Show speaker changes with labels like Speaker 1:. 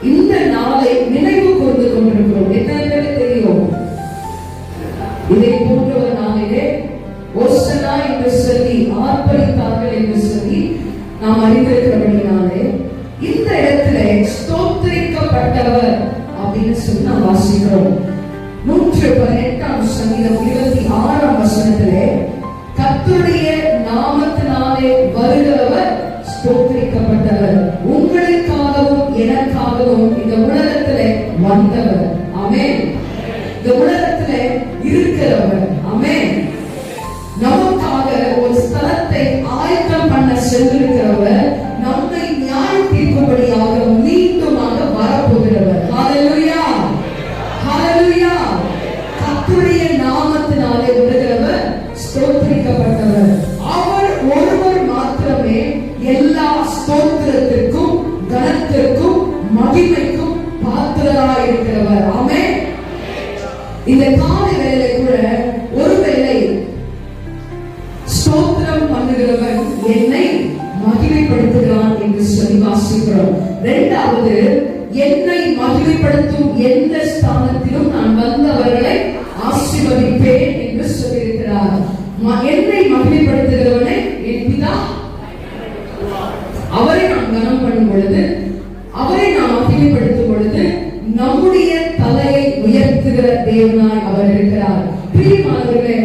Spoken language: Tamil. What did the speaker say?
Speaker 1: இந்த நாளை நினைவு கூர்ந்து கொண்டிருக்கிறோம். என்ன தெரியும்? இதை போன்ற ஒரு நாளிலே ஓசனா என்று சொல்லி ஆர்ப்பரித்தார்கள் என்று சொல்லி நாம் அறிந்திருக்கிறபடினாலே இந்த இடத்துல ஸ்தோத்திரிக்கப்பட்டவர் அப்படின்னு சொல்லி நாம் வாசிக்கிறோம். 118ஆம் சங்கீதம் 26ஆம் வசனத்திலே கர்த்தருடைய நாமத்தினாலே வருகிறவர் ஸ்தோத்திரிக்கப்பட்டவர், உங்களுக்காகவும் எனக்காகவும் இந்த உலகத்திலே வந்தவர். ஆமென். இந்த உலகத்திலே இருக்கிறவர். ஆமென். நமக்காக ஒரு ஸ்தலத்தை ஆயத்தம் பண்ண சென்றிருக்கிறவர், நம்மை நியாயம் தீர்க்கும்படியாக மீண்டுமாக வரப்போகிறவர். ஹல்லேலூயா, ஹல்லேலூயா. கர்த்தருடைய நாமத்தினாலே வருகிறவர் ஸ்தோத்திரிக்கப்பட்டவர். அவர் ஒருவர் மாத்திரமே எல்லா ஸ்தோத்திரத்திற்கும் கனத்திற்கும் மகிமைக்கும் பாத்திரராய் இருக்கிறவர். ஆமென். இந்த காலை வேளையிலே கூட ஒருவேளை ஸ்தோத்திரம் பண்ணுகிறவன் என்னை மகிமைப்படுத்துகிறான் என்று சொல்லி வாசிக்கிறோம். இரண்டாவது, என்னை மகிமைப்படுத்தும் எந்த ஸ்தானத்திலும் நான் வந்தவர்களை ஆசீர்வதிப்பேன் என்று சொல்லியிருக்கிறார். என்னை மகிமைப்படுத்துகிறவனை என் பிதா அவரை நாம் கனம் பண்ணும் பொழுது, அவரை நாம் மகிமைப்படுத்தும் பொழுது நம்முடைய தலையை உயர்த்துகிற தேவனாய் அவர் இருக்கிறார். பிரியமானவர்களே,